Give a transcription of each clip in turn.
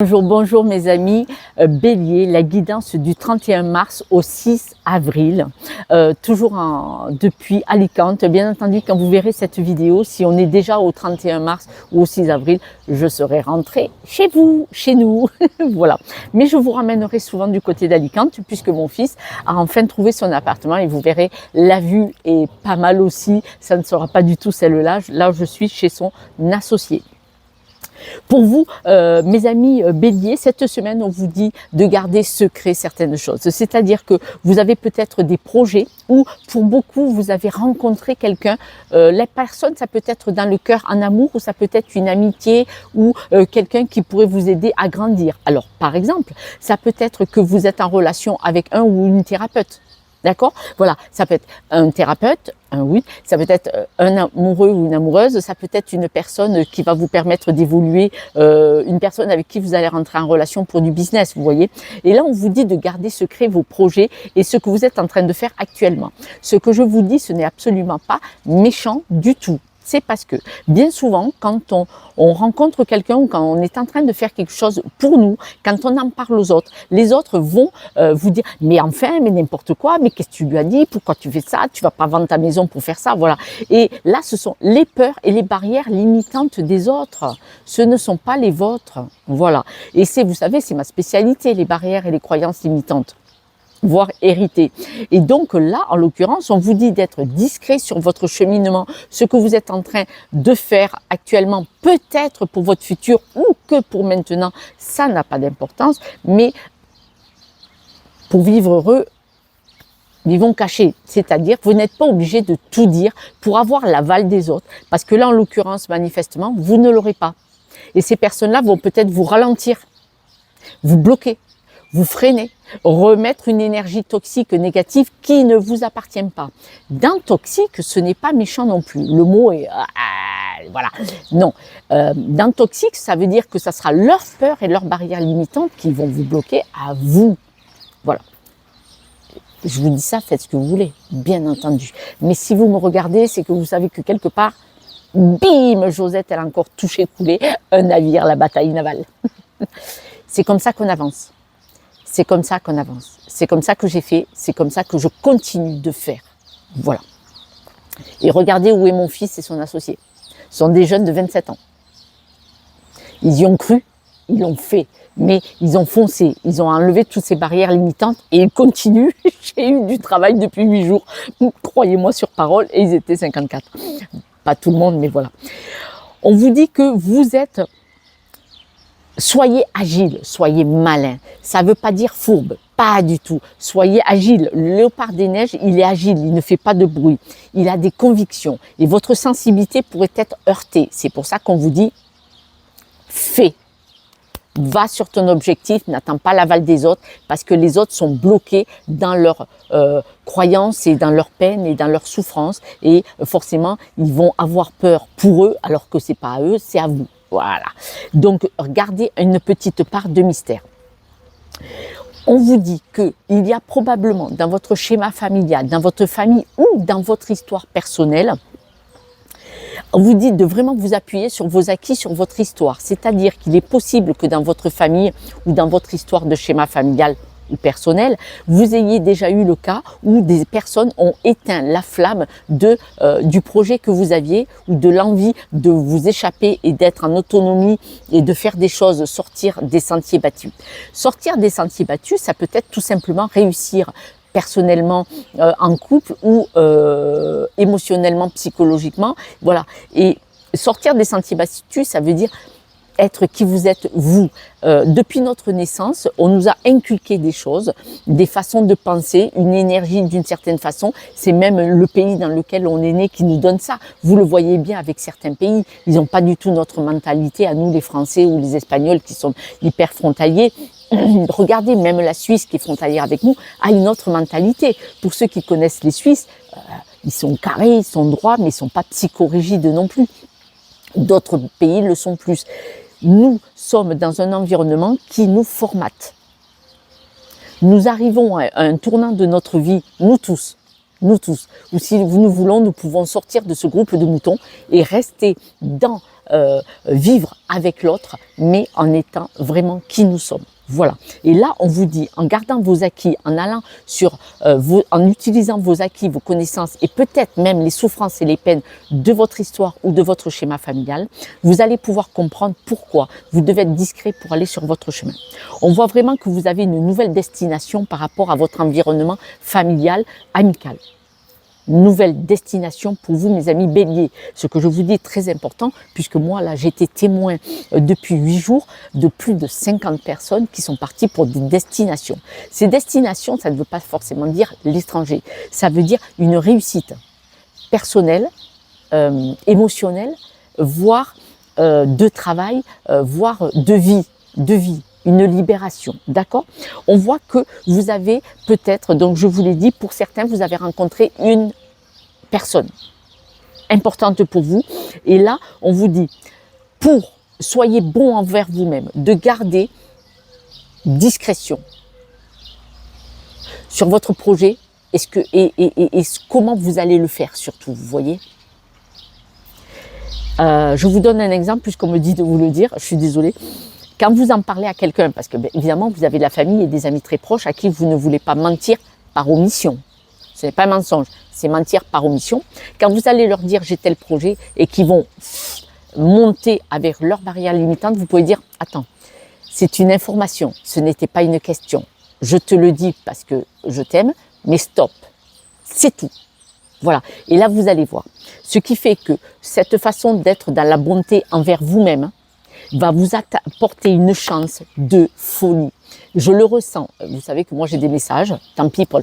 Bonjour, bonjour mes amis. Bélier, la guidance du 31 mars au 6 avril, depuis Alicante. Bien entendu, quand vous verrez cette vidéo, si on est déjà au 31 mars ou au 6 avril, je serai rentrée chez vous, chez nous. Voilà. Mais je vous ramènerai souvent du côté d'Alicante puisque mon fils a enfin trouvé son appartement et vous verrez, la vue est pas mal aussi. Ça ne sera pas du tout celle-là. Là, je suis chez son associé. Pour vous, mes amis béliers, cette semaine, on vous dit de garder secret certaines choses. C'est-à-dire que vous avez peut-être des projets ou pour beaucoup, vous avez rencontré quelqu'un. La personne, ça peut être dans le cœur un amour ou ça peut être une amitié ou quelqu'un qui pourrait vous aider à grandir. Alors, par exemple, ça peut être que vous êtes en relation avec un ou une thérapeute. D'accord? Voilà, ça peut être un thérapeute, ça peut être un amoureux ou une amoureuse, ça peut être une personne qui va vous permettre d'évoluer, une personne avec qui vous allez rentrer en relation pour du business, vous voyez. Et là, on vous dit de garder secret vos projets et ce que vous êtes en train de faire actuellement. Ce que je vous dis, ce n'est absolument pas méchant du tout. C'est parce que bien souvent, quand on rencontre quelqu'un ou quand on est en train de faire quelque chose pour nous, quand on en parle aux autres, les autres vont vous dire « mais enfin, mais n'importe quoi, mais qu'est-ce que tu lui as dit, pourquoi tu fais ça, tu vas pas vendre ta maison pour faire ça », voilà. Et là, ce sont les peurs et les barrières limitantes des autres, ce ne sont pas les vôtres, voilà. Et c'est, vous savez, c'est ma spécialité, les barrières et les croyances limitantes, voire hérité. Et donc là, en l'occurrence, on vous dit d'être discret sur votre cheminement, ce que vous êtes en train de faire actuellement, peut-être pour votre futur ou que pour maintenant, ça n'a pas d'importance, mais pour vivre heureux, vivons cachés, c'est-à-dire vous n'êtes pas obligé de tout dire pour avoir l'aval des autres, parce que là, en l'occurrence, manifestement, vous ne l'aurez pas. Et ces personnes-là vont peut-être vous ralentir, vous bloquer, vous freiner, remettre une énergie toxique négative qui ne vous appartient pas. Dans toxique, ce n'est pas méchant non plus. Le mot est... voilà. Non. Dans toxique, ça veut dire que ça sera leur peur et leurs barrières limitantes qui vont vous bloquer à vous. Voilà. Je vous dis ça, faites ce que vous voulez, bien entendu. Mais si vous me regardez, c'est que vous savez que quelque part, bim, Josette, elle a encore touché, coulé un navire, la bataille navale. C'est comme ça qu'on avance. C'est comme ça qu'on avance. C'est comme ça que j'ai fait. C'est comme ça que je continue de faire. Voilà. Et regardez où est mon fils et son associé. Ce sont des jeunes de 27 ans. Ils y ont cru, ils l'ont fait. Mais ils ont foncé. Ils ont enlevé toutes ces barrières limitantes et ils continuent. J'ai eu du travail depuis 8 jours. Croyez-moi sur parole. Et ils étaient 54. Pas tout le monde, mais voilà. On vous dit que vous êtes... Soyez agile, soyez malin. Ça ne veut pas dire fourbe, pas du tout. Soyez agile. Le léopard des neiges, il est agile, il ne fait pas de bruit. Il a des convictions et votre sensibilité pourrait être heurtée. C'est pour ça qu'on vous dit, fais. Va sur ton objectif, n'attends pas l'aval des autres parce que les autres sont bloqués dans leurs croyances et dans leur peine et dans leur souffrance et forcément, ils vont avoir peur pour eux alors que c'est pas à eux, c'est à vous. Voilà. Donc, gardez une petite part de mystère. On vous dit qu'il y a probablement dans votre schéma familial, dans votre famille ou dans votre histoire personnelle, on vous dit de vraiment vous appuyer sur vos acquis, sur votre histoire. C'est-à-dire qu'il est possible que dans votre famille ou dans votre histoire de schéma familial ou personnel, vous ayez déjà eu le cas où des personnes ont éteint la flamme du projet que vous aviez ou de l'envie de vous échapper et d'être en autonomie et de faire des choses, sortir des sentiers battus. Sortir des sentiers battus, ça peut être tout simplement réussir personnellement en couple ou émotionnellement, psychologiquement. Voilà. Et sortir des sentiers battus, ça veut dire être qui vous êtes vous. Depuis notre naissance, on nous a inculqué des choses, des façons de penser, une énergie d'une certaine façon. C'est même le pays dans lequel on est né qui nous donne ça. Vous le voyez bien avec certains pays. Ils n'ont pas du tout notre mentalité à nous, les Français ou les Espagnols qui sont hyper frontaliers. Regardez, même la Suisse qui est frontalière avec nous a une autre mentalité. Pour ceux qui connaissent les Suisses, ils sont carrés, ils sont droits, mais ils ne sont pas psychorigides non plus. D'autres pays le sont plus. Nous sommes dans un environnement qui nous formate. Nous arrivons à un tournant de notre vie, nous tous, ou si nous voulons, nous pouvons sortir de ce groupe de moutons et rester dans vivre avec l'autre, mais en étant vraiment qui nous sommes. Voilà. Et là, on vous dit, en gardant vos acquis, en allant sur en utilisant vos acquis, vos connaissances et peut-être même les souffrances et les peines de votre histoire ou de votre schéma familial, vous allez pouvoir comprendre pourquoi vous devez être discret pour aller sur votre chemin. On voit vraiment que vous avez une nouvelle destination par rapport à votre environnement familial, amical. Nouvelle destination pour vous, mes amis béliers. Ce que je vous dis est très important, puisque moi, là, j'ai été témoin depuis 8 jours de plus de 50 personnes qui sont parties pour des destinations. Ces destinations, ça ne veut pas forcément dire l'étranger. Ça veut dire une réussite personnelle, émotionnelle, voire de travail, voire de vie. Une libération, d'accord? On voit que vous avez peut-être, donc je vous l'ai dit, pour certains, vous avez rencontré une personne importante pour vous. Et là, on vous dit, soyez bon envers vous-même, de garder discrétion sur votre projet et comment vous allez le faire surtout, vous voyez? Je vous donne un exemple, puisqu'on me dit de vous le dire, je suis désolée. Quand vous en parlez à quelqu'un, parce que bien évidemment vous avez de la famille et des amis très proches à qui vous ne voulez pas mentir par omission. Ce n'est pas un mensonge, c'est mentir par omission. Quand vous allez leur dire j'ai tel projet et qu'ils vont monter avec leur barrière limitante, vous pouvez dire attends, c'est une information, ce n'était pas une question. Je te le dis parce que je t'aime, mais stop, c'est tout. Voilà, et là vous allez voir. Ce qui fait que cette façon d'être dans la bonté envers vous-même va vous apporter une chance de folie. Je le ressens. Vous savez que moi j'ai des messages. Tant pis Paul.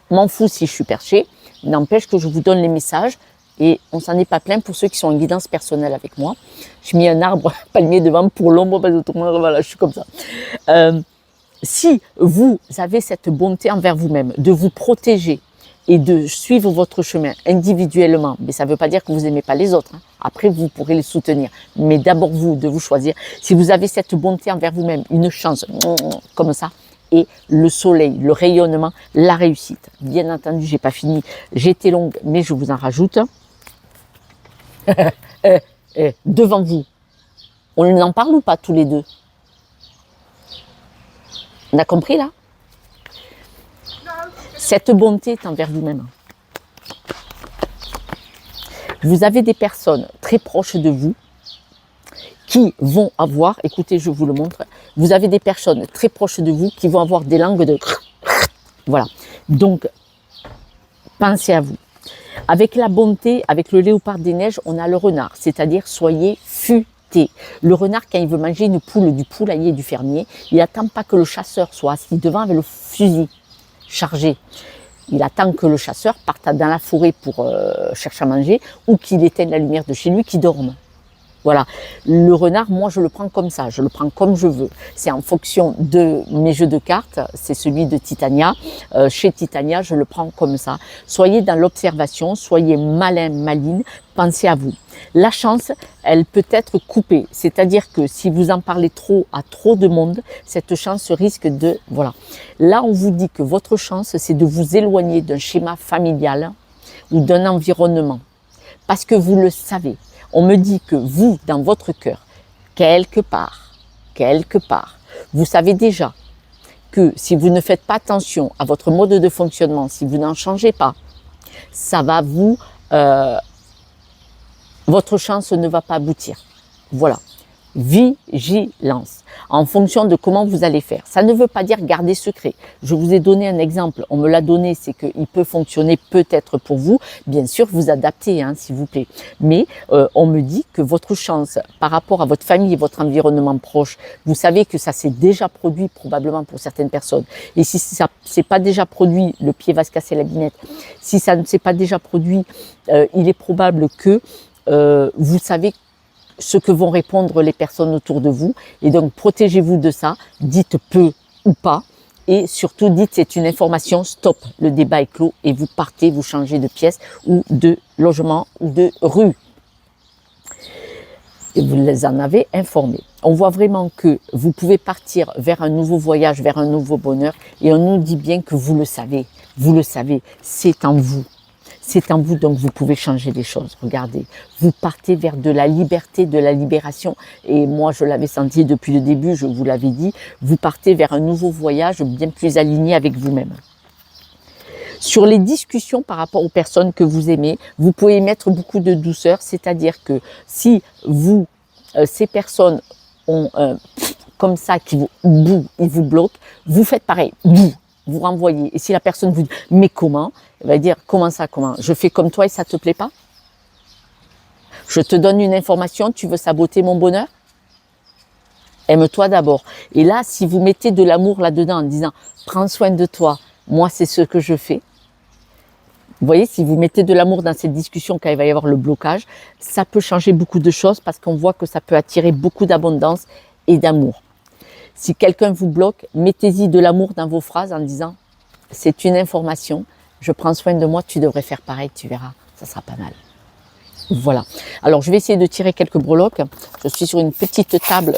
M'en fous si je suis perché. N'empêche que je vous donne les messages et on s'en est pas plein pour ceux qui sont en guidance personnelle avec moi. J'ai mis un arbre palmier devant pour l'ombre parce que voilà, je suis comme ça. Si vous avez cette bonté envers vous-même, de vous protéger et de suivre votre chemin individuellement, mais ça ne veut pas dire que vous n'aimez pas les autres. Hein. Après, vous pourrez les soutenir. Mais d'abord, vous, de vous choisir. Si vous avez cette bonté envers vous-même, une chance comme ça, et le soleil, le rayonnement, la réussite. Bien entendu, j'ai pas fini. J'ai été longue, mais je vous en rajoute. Devant vous, on en parle ou pas tous les deux? On a compris là? Cette bonté est envers vous-même. Vous avez des personnes très proches de vous qui vont avoir, écoutez, je vous le montre, vous avez des personnes très proches de vous qui vont avoir des langues de... Voilà. Donc, pensez à vous. Avec la bonté, avec le léopard des neiges, on a le renard, c'est-à-dire soyez futés. Le renard, quand il veut manger une poule du poulailler du fermier, il n'attend pas que le chasseur soit assis devant avec le fusil chargé. Il attend que le chasseur parte dans la forêt pour chercher à manger ou qu'il éteigne la lumière de chez lui, qu'il dorme. Voilà. Le renard, moi, je le prends comme ça. Je le prends comme je veux. C'est en fonction de mes jeux de cartes. C'est celui de Titania. Chez Titania, je le prends comme ça. Soyez dans l'observation. Soyez malin, maline. Pensez à vous. La chance, elle peut être coupée. C'est-à-dire que si vous en parlez trop à trop de monde, cette chance risque de... Voilà. Là, on vous dit que votre chance, c'est de vous éloigner d'un schéma familial ou d'un environnement. Parce que vous le savez. On me dit que vous, dans votre cœur, quelque part, vous savez déjà que si vous ne faites pas attention à votre mode de fonctionnement, si vous n'en changez pas, ça va vous... votre chance ne va pas aboutir. Voilà. Vigilance. En fonction de comment vous allez faire. Ça ne veut pas dire garder secret. Je vous ai donné un exemple. On me l'a donné, c'est qu'il peut fonctionner peut-être pour vous. Bien sûr, vous adaptez, hein, s'il vous plaît. Mais on me dit que votre chance par rapport à votre famille et votre environnement proche, vous savez que ça s'est déjà produit probablement pour certaines personnes. Et si ça ne s'est pas déjà produit, le pied va se casser la binette. Si ça ne s'est pas déjà produit, il est probable que vous savez ce que vont répondre les personnes autour de vous. Et donc, protégez-vous de ça. Dites peu ou pas. Et surtout, dites c'est une information, stop. Le débat est clos et vous partez, vous changez de pièce ou de logement ou de rue. Et vous les en avez informés. On voit vraiment que vous pouvez partir vers un nouveau voyage, vers un nouveau bonheur. Et on nous dit bien que vous le savez. Vous le savez. C'est en vous. C'est en vous, donc vous pouvez changer les choses. Regardez, vous partez vers de la liberté, de la libération. Et moi, je l'avais senti depuis le début, je vous l'avais dit, vous partez vers un nouveau voyage bien plus aligné avec vous-même. Sur les discussions par rapport aux personnes que vous aimez, vous pouvez mettre beaucoup de douceur, c'est-à-dire que si vous, ces personnes ont comme ça, qui ils vous bloquent, vous faites pareil, vous renvoyez. Et si la personne vous dit, mais comment? Elle va dire, comment ça, comment? Je fais comme toi et ça te plaît pas? Je te donne une information, tu veux saboter mon bonheur? Aime-toi d'abord. Et là, si vous mettez de l'amour là-dedans en disant, prends soin de toi, moi c'est ce que je fais. Vous voyez, si vous mettez de l'amour dans cette discussion quand il va y avoir le blocage, ça peut changer beaucoup de choses parce qu'on voit que ça peut attirer beaucoup d'abondance et d'amour. Si quelqu'un vous bloque, mettez-y de l'amour dans vos phrases en disant « c'est une information, je prends soin de moi, tu devrais faire pareil, tu verras, ça sera pas mal ». Voilà. Alors, je vais essayer de tirer quelques breloques. Je suis sur une petite table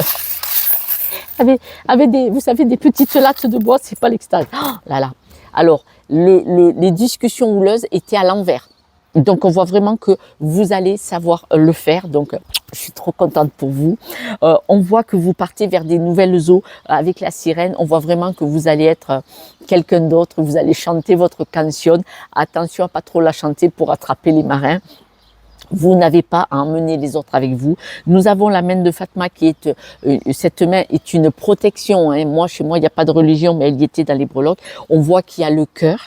avec des, vous savez, des petites lattes de bois, c'est pas l'extase. Oh là là. Alors, les discussions houleuses étaient à l'envers. Donc, on voit vraiment que vous allez savoir le faire. Donc, je suis trop contente pour vous. On voit que vous partez vers des nouvelles eaux avec la sirène. On voit vraiment que vous allez être quelqu'un d'autre. Vous allez chanter votre canción. Attention à pas trop la chanter pour attraper les marins. Vous n'avez pas à emmener les autres avec vous. Nous avons la main de Fatma qui est, cette main est une protection. Hein. Moi, chez moi, il n'y a pas de religion, mais elle y était dans les breloques. On voit qu'il y a le cœur.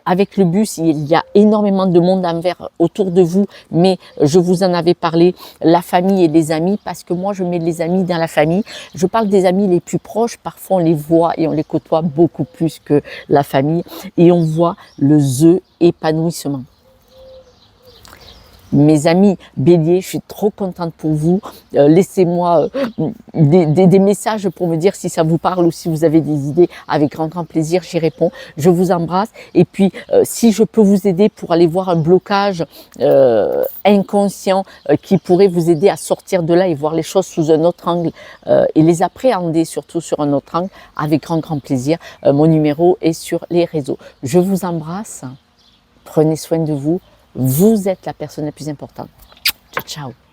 Avec le bus, il y a énormément de monde envers autour de vous, mais je vous en avais parlé, la famille et les amis, parce que moi, je mets les amis dans la famille. Je parle des amis les plus proches. Parfois, on les voit et on les côtoie beaucoup plus que la famille. Et on voit le épanouissement. Mes amis béliers, je suis trop contente pour vous. Laissez-moi des messages pour me dire si ça vous parle ou si vous avez des idées. Avec grand plaisir, j'y réponds. Je vous embrasse. Et puis, si je peux vous aider pour aller voir un blocage inconscient qui pourrait vous aider à sortir de là et voir les choses sous un autre angle et les appréhender surtout sur un autre angle, avec grand plaisir. Mon numéro est sur les réseaux. Je vous embrasse. Prenez soin de vous. Vous êtes la personne la plus importante. Ciao, ciao.